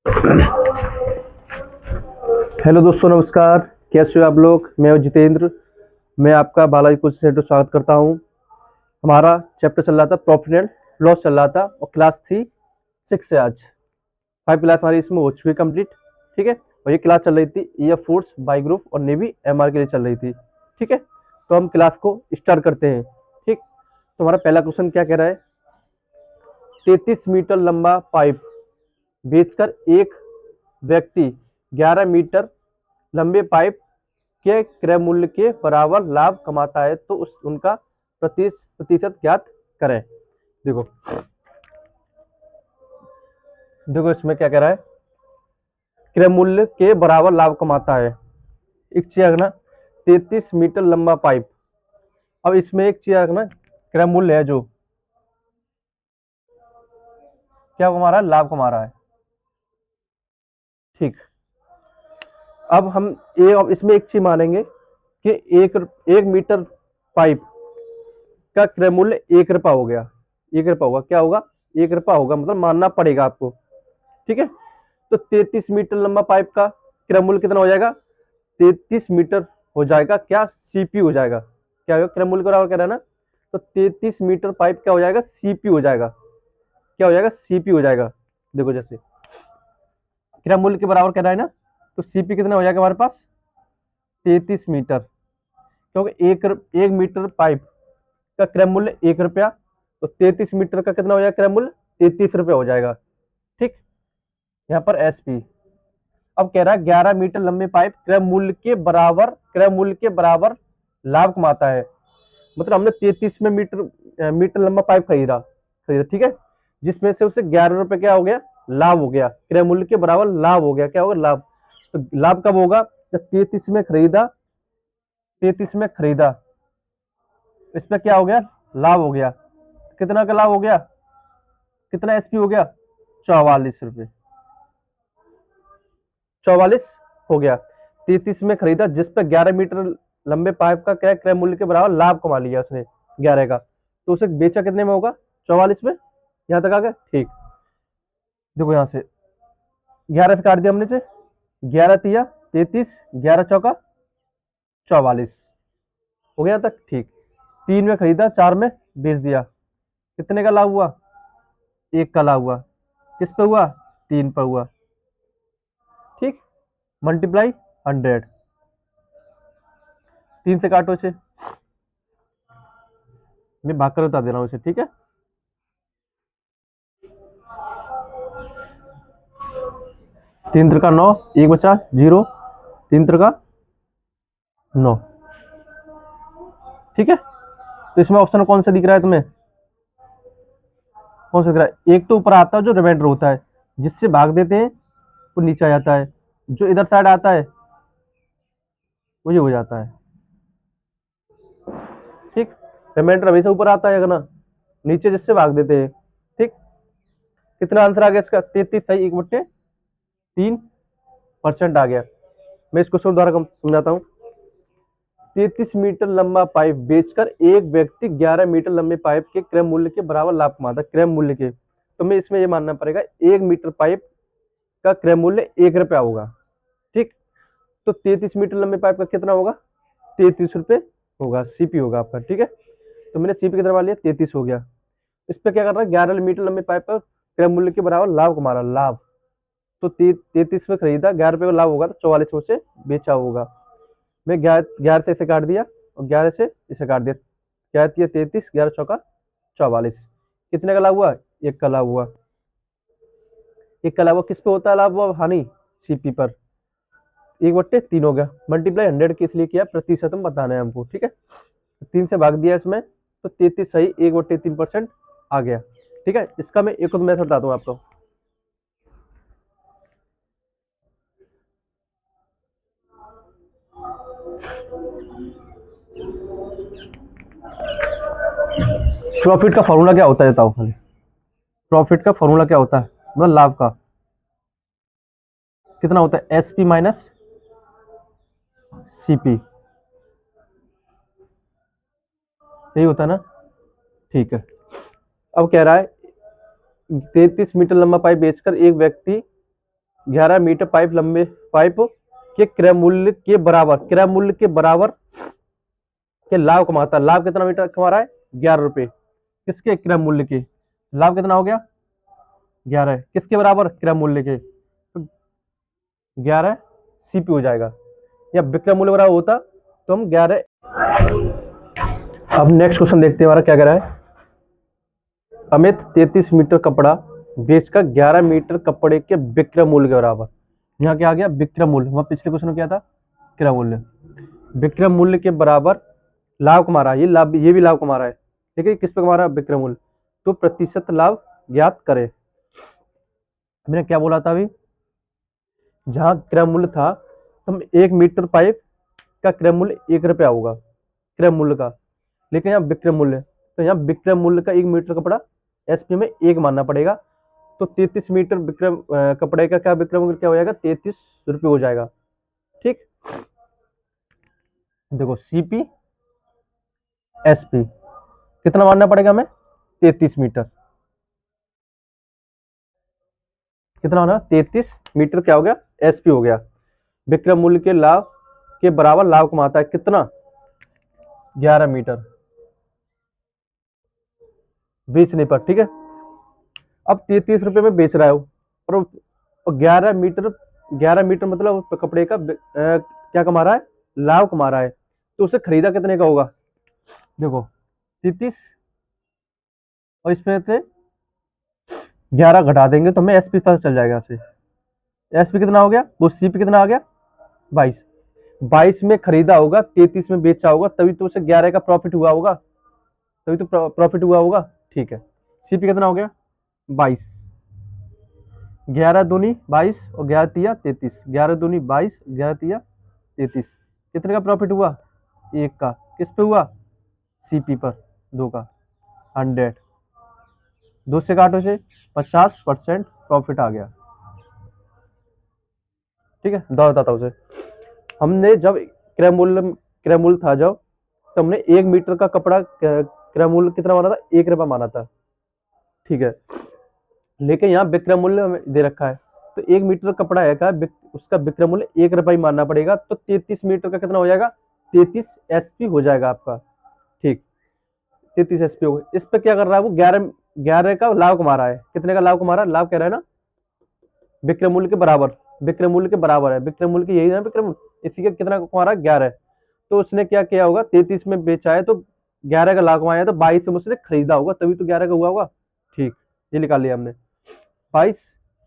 Hello दोस्तों, नमस्कार। कैसे हो आप लोग? मैं हूं जितेंद्र। मैं आपका बालाजी कोचिंग सेंटर स्वागत करता हूं। हमारा चैप्टर चल रहा था प्रॉफिट एंड लॉस चल रहा था, और क्लास थी 6 से आज 5 क्लास हमारी इसमें हो चुकी है कंप्लीट। ठीक है, और ये क्लास चल रही थी एयरफोर्स, बाई ग्रुप और नेवी एमआर के लिए चल रही थी। ठीक है, तो हम क्लास को स्टार्ट करते हैं। ठीक, तो हमारा पहला क्वेश्चन क्या कह रहा है? 33 मीटर लंबा पाइप बेचकर एक व्यक्ति 11 मीटर लंबे पाइप के क्रय मूल्य के बराबर लाभ कमाता है, तो उनका प्रतिशत ज्ञात करें। देखो देखो इसमें क्या कह रहा है? क्रय मूल्य के बराबर लाभ कमाता है। एक चीज रखना, 33 मीटर लंबा पाइप। अब इसमें एक चीज रखना, क्रय मूल्य है जो क्या कमा रहा है, लाभ कमा रहा है। ठीक, अब इसमें एक चीज मानेंगे कि एक मीटर पाइप का क्रय मूल्य 1 रुपया हो गया। 1 रुपया होगा, क्या होगा? 1 रुपया होगा, मतलब मानना पड़ेगा आपको। ठीक है, तो 33 मीटर लंबा पाइप का क्रय मूल्य कितना हो जाएगा? 33 मीटर हो जाएगा, क्या सीपी हो जाएगा? क्या होगा? क्रय मूल्य के बराबर कह रहा है ना, तो 33 मीटर पाइप क्या हो जाएगा? सीपी हो जाएगा। क्या हो जाएगा? सीपी हो जाएगा। देखो जैसे क्रय मूल्य के बराबर कह रहा है ना, तो सीपी कितना हो जाएगा हमारे पास? 33 मीटर, क्योंकि एक मीटर पाइप का क्रय मूल्य 1 रुपया, तो 33 मीटर का कितना हो जाएगा क्रय मूल्य? 33 रुपया हो जाएगा। ठीक, यहाँ पर एसपी। अब कह रहा है 11 मीटर लंबे पाइप क्रय मूल्य के बराबर लाभ कमाता है। मतलब हमने 33 में मीटर लंबा पाइप खरीदा। ठीक है, जिसमें से उसे 11 रुपए क्या हो गया? लाभ हो गया। क्रय मूल्य के बराबर लाभ हो गया। क्या होगा? लाभ। तो लाभ कब होगा? जब 33 में खरीदा, इसमें क्या हो गया? लाभ हो गया। कितना का लाभ हो गया? कितना एसपी हो गया? 44 रुपये। 44 हो गया। 33 में खरीदा, जिस पे 11 मीटर लंबे पाइप का क्रय मूल्य के बराबर लाभ कमा लिया उसने 11 का, तो उसे बेचा कितने में होगा? 44 में। यहां तक आ गया? ठीक, देखो यहां से 11 से काट दिया हमने से, 11 तिया 33, 11 चौका 44 हो गया तक। ठीक, 3 में खरीदा, 4 में बेच दिया, कितने का लाभ हुआ? 1 का लाभ हुआ। किस पे हुआ? 3 पर हुआ। ठीक, मल्टीप्लाई 100, 3 से काटो इसे, मैं भाग कर बता दे रहा हूँ इसे। ठीक है, 3 त्रिका 9, 1 बचा 0, 3 त्रिका 9। ठीक है, तो इसमें ऑप्शन कौन सा दिख रहा है तुम्हें? कौन सा दिख रहा है? एक तो ऊपर आता है जो रिमाइंडर होता है, जिससे भाग देते हैं वो नीचे आ जाता है। जो इधर साइड आता है वो ये हो जाता है। ठीक, रिमाइंडर हमेशा ऊपर आता है, अगर ना नीचे जिससे भाग देते हैं। ठीक, कितना आंसर आ गया इसका? 33 सही 1/3% आ गया। मैं इसको दोबारा समझाता हूँ। 33 मीटर लंबा पाइप बेचकर एक व्यक्ति 11 मीटर लंबे पाइप के क्रय मूल्य के बराबर लाभ कमाता है। क्रय मूल्य के, तो मैं इसमें ये मानना पड़ेगा 1 मीटर पाइप का क्रय मूल्य 1 रुपया होगा। ठीक, तो 33 मीटर लंबे पाइप का कितना होगा? 33 रुपये होगा, सीपी होगा आपका। ठीक है, तो मैंने सीपी कितना लिया? 33 हो गया। इस पे क्या कर रहा है? 11 मीटर लंबे पाइप पर क्रय मूल्य के बराबर लाभ कमा रहा है। लाभ, तो 33 में खरीदा, 11 रुपये का लाभ होगा, तो 44 में से बेचा होगा। मैं 11 से इसे काट दिया, और 11 से इसे काट दिया, 11 तिया 33, 11 चौका 44। कितने का लाभ हुआ? 1 का लाभ हुआ। 1 का लाभ हुआ, किस पे होता है लाभ हुआ? हानि, सीपी पर। 1/3 हो गया। मल्टीप्लाई 100 के इसलिए किया, प्रतिशत में बताना है हमको। ठीक है, 3 से भाग दिया इसमें, तो 33 सही 1/3% आ गया। ठीक है, इसका मैं एक और मेथड बताता हूँ आपको। प्रॉफिट का फॉर्मूला क्या होता है बताओ खाली? प्रॉफिट का फॉर्मूला क्या होता है? मतलब लाभ का कितना होता है? एसपी माइनस सीपी, यही होता है ना? ठीक है, अब कह रहा है 33 मीटर लंबा पाइप बेचकर एक व्यक्ति 11 मीटर पाइप लंबे पाइप के क्रय मूल्य के बराबर के लाभ कमाता है। लाभ कितना मीटर कमा रहा है? 11 रुपए। किसके? क्रय मूल्य के। लाभ कितना हो गया? 11। किसके बराबर? क्रय मूल्य के। तो 11 सीपी हो जाएगा, या विक्रय मूल्य बराबर होता तो हम 11। अब नेक्स्ट क्वेश्चन देखते हैं हमारा क्या कह रहा है। अमित 33 मीटर कपड़ा बेचकर 11 मीटर कपड़े के विक्रय मूल्य के बराबर। यहाँ क्या आ गया? विक्रय मूल्य। वहां पिछले क्वेश्चन में क्या था? क्रय मूल्य। विक्रय मूल्य के बराबर लाभ कमा रहा है, ये भी लाभ कमा रहा है। ठीक है, किस पे कमा रहा है? विक्रय मूल्य। तो प्रतिशत लाभ ज्ञात करे। मैंने क्या बोला था अभी? जहां क्रय मूल्य था तो हम 1 मीटर पाइप का क्रय मूल्य 1 रुपया होगा क्रय मूल्य का, लेकिन यहाँ विक्रय मूल्य, तो यहाँ विक्रय मूल्य का 1 मीटर कपड़ा एसपी में 1 मानना पड़ेगा। तो 33 मीटर विक्रय कपड़े का क्या विक्रय मूल्य क्या हो जाएगा? 33 रुपये हो जाएगा। ठीक, देखो सीपी एसपी कितना मानना पड़ेगा हमें? 33 मीटर। कितना होना? 33 मीटर क्या हो गया? एसपी हो गया। विक्रय मूल्य के लाभ के बराबर लाभ कमाता है कितना? 11 मीटर बेचने पर। ठीक है, अब 33 रुपये में बेच रहा है वो, और 11 मीटर मतलब उस कपड़े का क्या कमा रहा है? लाभ कमा रहा है। तो उसे खरीदा कितने का होगा? देखो 33 और इसमें से 11 घटा देंगे तो हमें एसपी पता चल जाएगा। एसपी कितना हो गया? वो सीपी कितना आ गया? 22। 22 में खरीदा होगा, 33 में बेचा होगा, तभी तो उसे 11 का प्रॉफिट हुआ होगा, तभी तो प्रॉफिट हुआ होगा। ठीक है, सीपी कितना हो गया? 22। 11 दूनी 22 और 11 तिया 33। 11 दूनी 22, 11 तिया 33। कितने का प्रॉफिट हुआ? 1 का। किस पे हुआ? सीपी पर। 2 का 100। 2 से काटो से 50% प्रॉफिट आ गया। ठीक है, दो बताता हूँ उसे। हमने जब क्रय मूल्य था जब, तो हमने 1 मीटर का कपड़ा क्रय मूल्य कितना माना था? 1 रुपया माना था। ठीक है, लेकिन यहाँ विक्रय मूल्य हमें दे रखा है, तो 1 मीटर कपड़ा है का उसका विक्रय मूल्य 1 रुपया ही मानना पड़ेगा। तो 33 मीटर का कितना हो जाएगा? 33 एसपी हो जाएगा आपका। ठीक, 33 एसपी हो गया। इस पे क्या कर रहा है वो? 11 का लाभ कमा रहा है। कितने का लाभ कमा रहा है? लाभ कह रहा है ना, विक्रय मूल्य के बराबर। विक्रय मूल्य के बराबर है, विक्रय मूल्य की यही है विक्रय मूल्य। इसी का कितना कमा रहा है? 11। तो उसने क्या किया होगा? 33 में बेचा है तो 11 का लाभ कमाया है, तो 22 में उसने खरीदा होगा, तभी तो 11 का हुआ होगा। ठीक, ये निकाल लिया हमने। 22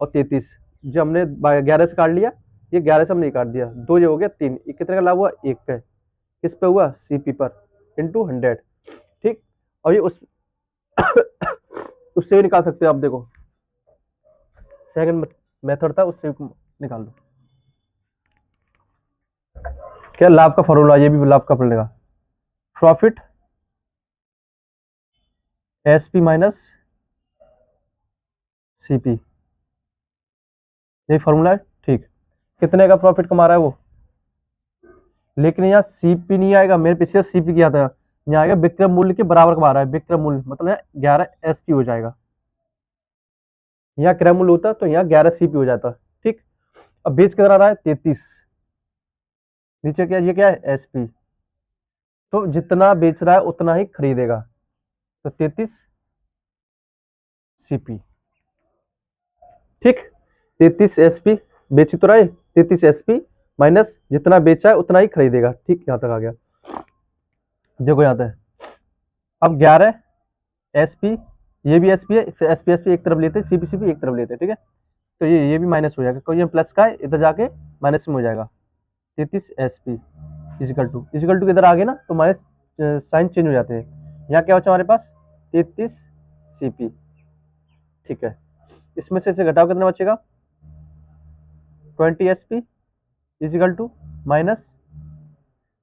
और 33 जो हमने 11 से काट लिया, ये 11 से हमने काट दिया, 2 ये हो गया 3। कितने का लाभ हुआ? 1 पे। किस पे हुआ? सीपी पर इंटू 100। ठीक, और ये उस उससे भी निकाल सकते हो आप। देखो सेकंड मेथड था, उससे निकाल दो। क्या लाभ का फॉर्मूला? ये भी लाभ का पड़ेगा। प्रॉफिट एसपी माइनस सीपी, यही फॉर्मूला है। ठीक, कितने का प्रॉफिट कमा रहा है वो? लेकिन यहाँ सीपी नहीं आएगा, मेरे पीछे सीपी किया था। यहाँ आएगा विक्रय मूल्य के बराबर कमा रहा है। विक्रय मूल्य मतलब 11 एसपी हो जाएगा। यहाँ क्रय मूल्य होता तो यहाँ 11 सीपी हो जाता। ठीक, अब बेच कितना रहा है? 33। नीचे क्या? ये क्या है? एसपी। तो जितना बेच रहा है उतना ही खरीदेगा, तो 33 सीपी। ठीक, 33 एसपी बेची तो रहा है, 33 एसपी माइनस जितना बेचा है उतना ही खरीदेगा। ठीक, यहां तक आ गया। देखो यहां तक, अब 11 एसपी, ये भी एसपी है, एसपी एसपी एक तरफ लेते हैं, सीपी सीपी एक तरफ लेते हैं। ठीक है, तो ये भी माइनस हो जाएगा, कोई ये प्लस का है, इधर जाके माइनस में हो जाएगा। 33 एसपी इजिकल टू इधर आ गए ना, तो माइनस साइन चेंज हो जाते हैं। यहाँ क्या बचा हमारे पास? 33 सीपी। ठीक है, इसमें से इसे घटाओ, कितना बचेगा? 20 SP equal to minus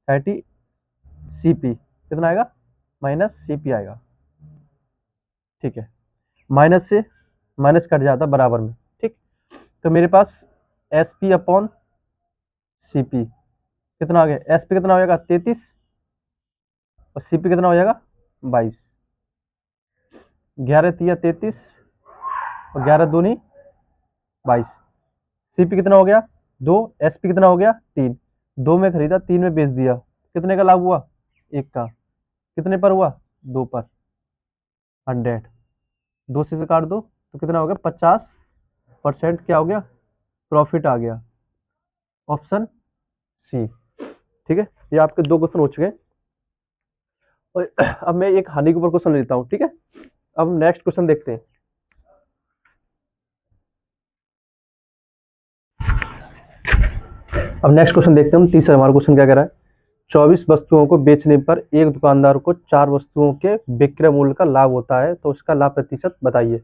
30 CP. कितना आएगा? माइनस सीपी आएगा। ठीक है, माइनस से माइनस कट जाता बराबर में। ठीक, तो मेरे पास S P upon C P कितना आ गया? एस पी कितना हो जाएगा? 33 और सी पी कितना हो जाएगा? 22। 11 तिया 33 और 11 दूनी 22। सीपी कितना हो गया 2, एसपी कितना हो गया 3, 2 में खरीदा 3 में बेच दिया, कितने का लाभ हुआ 1 का, कितने पर हुआ 2 पर, 100, 2 से काट दो तो कितना हो गया 50% क्या हो गया प्रॉफिट आ गया, ऑप्शन सी। ठीक है, ये आपके 2 क्वेश्चन हो चुके हैं। और अब मैं एक हानि के ऊपर क्वेश्चन लेता हूँ, ठीक है। अब नेक्स्ट क्वेश्चन देखते हैं। अब नेक्स्ट क्वेश्चन देखते हैं हम, तीसरा हमारा क्वेश्चन क्या कह रहा है, 24 वस्तुओं को बेचने पर एक दुकानदार को 4 वस्तुओं के विक्रय मूल्य का लाभ होता है, तो उसका लाभ प्रतिशत बताइए।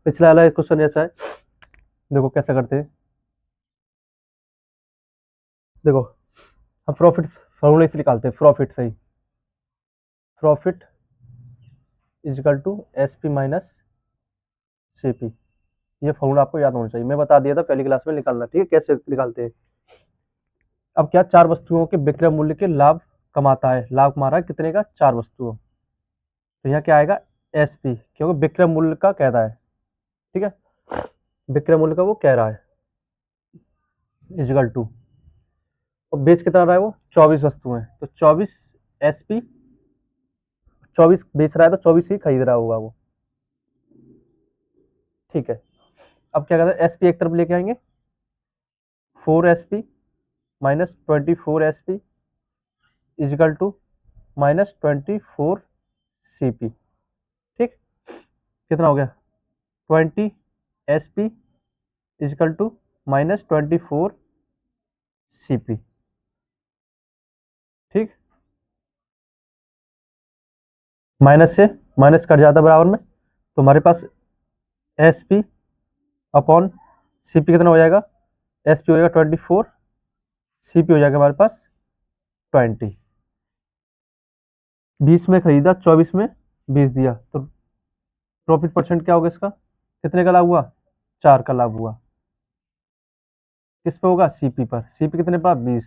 पिछला वाला क्वेश्चन ऐसा है, देखो कैसे करते हैं। देखो हम प्रॉफिट फॉर्मूले से निकालते हैं, प्रॉफिट सही, profit equal to S P minus C P. ये फॉर्मूला आपको याद होना चाहिए, मैं बता दिया था पहली क्लास में निकालना, ठीक है कैसे निकालते हैं। अब क्या 4 वस्तुओं के विक्रय मूल्य के लाभ कमाता है, लाभ कमा रहा है कितने का 4 वस्तुओं, तो यहाँ क्या आएगा एस पी, क्योंकि विक्रय मूल्य का कह रहा है, ठीक है, विक्रय मूल्य का वो कह रहा है इजिकल टू, और बेच कितना रहा है वो 24 वस्तुएं, तो 24 एस पी, 24 बेच रहा है तो 24 ही खरीद रहा होगा वो, ठीक है। अब क्या कहते हैं एस पी एक तरफ लेके आएंगे, 4 S P minus 24 S P equal to minus 24 C P, ठीक, कितना हो गया 20 S P equal to minus 24 C P, ठीक, माइनस से माइनस कट जाता है बराबर में, तो हमारे पास S P upon C P कितना हो जाएगा, एस पी हो जाएगा 24, सी पी हो जाएगा हमारे पास 20, 20 में खरीदा 24 में बेच दिया, तो प्रॉफिट परसेंट क्या होगा इसका, कितने का लाभ हुआ 4 का लाभ हुआ, किस पे होगा सीपी पर, सीपी कितने पर 20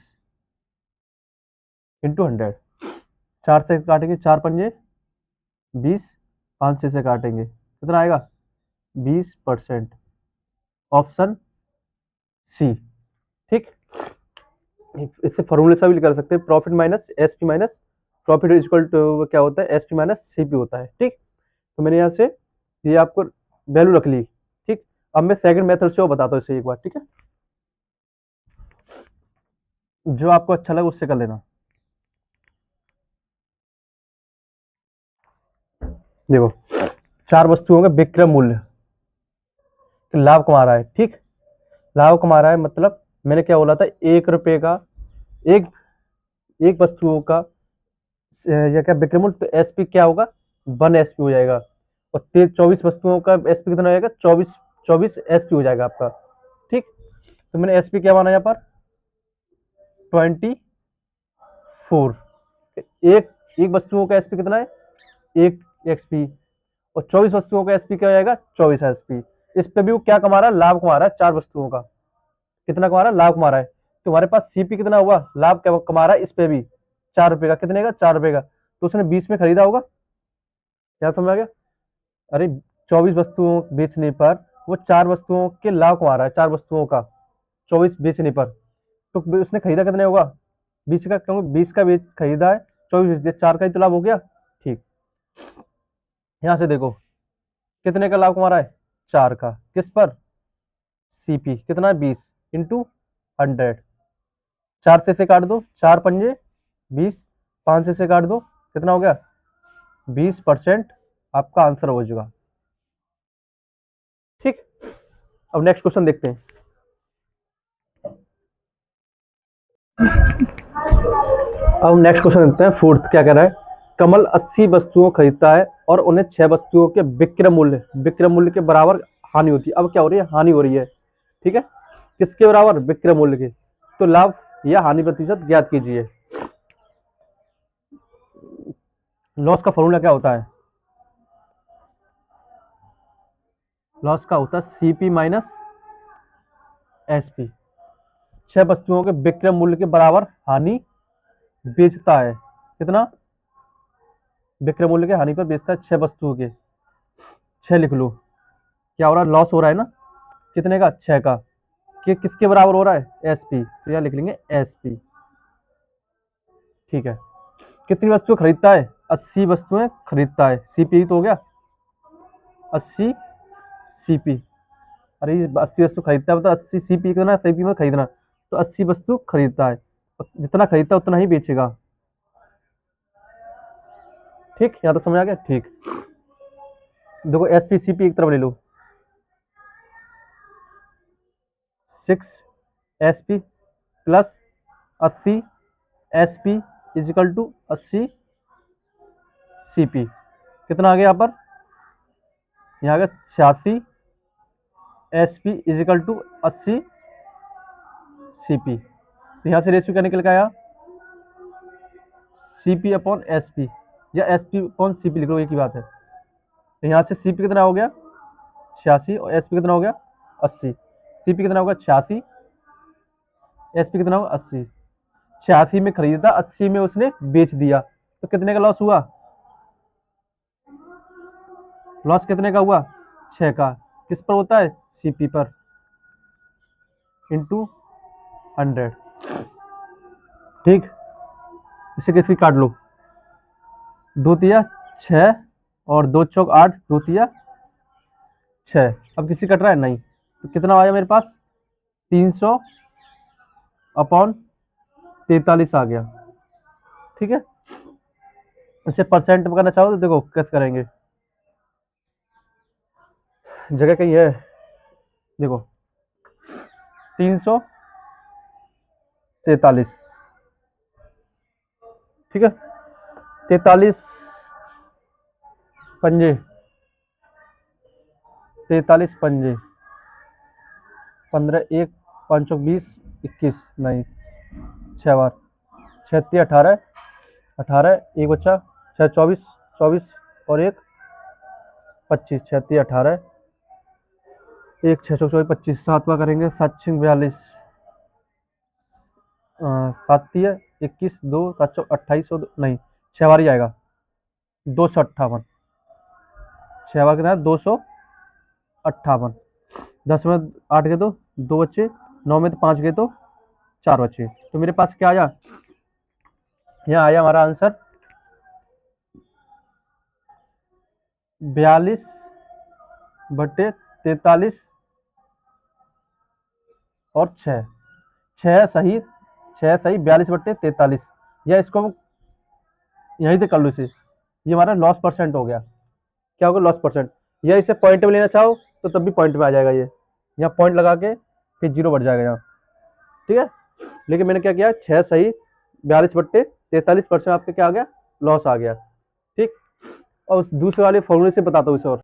इंटू 100, 4 से काटेंगे 4 पंजे 20, 5 से काटेंगे कितना आएगा 20%, ऑप्शन सी, ठीक। इससे फॉर्मूले से भी कर सकते हैं, profit minus S P minus profit equal to क्या होता है S P minus C P होता है, ठीक। तो मैंने यहाँ से ये आपको वैल्यू रख ली, ठीक। अब मैं सेकंड मेथड से वो बताता हूँ इसे एक बार, ठीक है, जो आपको अच्छा लगे उससे कर लेना। देखो 4 वस्तुओं का विक्रय मूल्य, लाभ कमा रहा है, ठीक, लाभ कमा रहा है मतलब मैंने क्या बोला था 1 रुपए का, एक एक वस्तुओं का या क्या विक्रय मूल्य, तो एसपी क्या होगा 1 एसपी हो जाएगा, और 24 वस्तुओं का एसपी कितना हो जाएगा 24 एसपी हो जाएगा आपका, ठीक। तो मैंने एसपी क्या माना यहाँ पर 24, एक एक वस्तुओं का एसपी कितना है 1 एक्सपी, और 24 वस्तुओं का एसपी क्या हो जाएगा 24 एसपी। इस पे भी वो क्या कमा रहा है लाभ कमा रहा है 4 वस्तुओं का, कितना कमा रहा है लाभ कमा रहा है, तो हमारे पास सीपी कितना हुआ लाभ कमा रहा है इस पे भी 4 रुपए का, कितने का 4 रुपए का, तो उसने 20 में खरीदा होगा, क्या समझ आ गया, अरे 24 वस्तुओं बेचने पर वो 4 वस्तुओं के लाभ कमा रहा है, 4 वस्तुओं का 24 बेचने पर, तो उसने खरीदा कितने होगा 20 का, क्योंकि 20 का बेच खरीदा है 24 बेच दिया, 4 का ही तो लाभ हो गया, ठीक। यहाँ से देखो कितने का लाभ कमा रहा है 4 का, किस पर सीपी कितना है 20 इंटू 100, 4 से काट दो 4 पंजे 20, 5 से काट दो कितना हो गया 20%, आपका आंसर हो जाएगा, ठीक। अब नेक्स्ट क्वेश्चन देखते हैं। अब नेक्स्ट क्वेश्चन देखते हैं, फोर्थ क्या कह रहा है, कमल 80 वस्तुओं खरीदता है और उन्हें 6 वस्तुओं के विक्रय मूल्य के बराबर हानि होती है। अब क्या हो रही है हानि हो रही है, ठीक है, किसके बराबर विक्रय मूल्य के, तो लाभ या हानि प्रतिशत ज्ञात कीजिए। लॉस का फॉर्मूला क्या होता है, लॉस का होता है सीपी माइनस एसपी, 6 वस्तुओं के विक्रय मूल्य के बराबर हानि बेचता है, कितना विक्रय मूल्य के हानि पर बेचता है 6 वस्तुओं के, 6 लिख लो, क्या हो रहा है लॉस हो रहा है ना, कितने का 6 का, कि किसके बराबर हो रहा है, एस पी, तो यहाँ लिख लेंगे एस पी। ठीक है, कितनी वस्तुएं खरीदता है, 80 वस्तुएं खरीदता है, सीपी तो हो गया 80 सीपी। अरे ये 80 वस्तु खरीदता है, तो 80 सीपी कितना, सीपी में खरीदना, तो 80 वस्तु खरीदता है, जितना खरीदता है उतना ही बेचेगा। ठीक, यहाँ तो समझ आ गया। ठीक, देखो एस पी सी पी एक तरफ ले लो, 6 S P plus 80 S P equal to 80 C P. कितना आ गया यहाँ पर, यहाँ आ गया 86 S P equal to 80 C P. तो यहाँ से रेशियो क्या निकल के आया, C P upon S P, या S P upon C P लिख लो, एक ही बात है। तो यहाँ से सी पी कितना हो गया 86 और एस पी कितना हो गया 80। सी पी कितना होगा 86, एस पी कितना होगा 80। 86 में खरीदा, 80 में उसने बेच दिया, तो कितने का लॉस हुआ, लॉस कितने का हुआ 6 का। किस पर होता है, सीपी पर, इंटू 100। ठीक, इसे कैसे काट लो, 2 तिया 6 और 2 चौक 8, 2 तिया 6। अब किसी कट रहा है नहीं, तो कितना आया मेरे पास 300 अपॉन 43 आ गया। ठीक है, इसे परसेंट में करना चाहो तो देखो कैसे करेंगे, जगह कहीं है, देखो 343, ठीक है, 43 पंजे, 43 पंजे, 15 1 5 20 21, नहीं 6 बार, 36 18 18, एक बच्चा 6 24 24 और एक 25, 36 18 एक 6 24 25, 7 बार करेंगे, 7 6 42, 7 21 2 7 28 नहीं 6 बार ही आएगा, 258, 6 बार कितना है 258। 10 में 8 गए तो 2 बच्चे, 9 में तो 5 गए तो 4 बच्चे, तो मेरे पास क्या आया, यहाँ आया हमारा आंसर 42/43 और 6 सही 42/43, या इसको हम यहीं से कर लो इसे, ये हमारा लॉस परसेंट हो गया। क्या होगा, लॉस परसेंट, या इसे पॉइंट में लेना चाहो तो तब भी पॉइंट में आ जाएगा, ये यहाँ पॉइंट लगा के फिर 0 बढ़ जाएगा यहाँ। ठीक है, लेकिन मैंने क्या किया, 6 सही 42/43% आपके क्या आ गया, लॉस आ गया। ठीक, और उस दूसरे वाले फॉर्मूले से बताता हूँ इसे और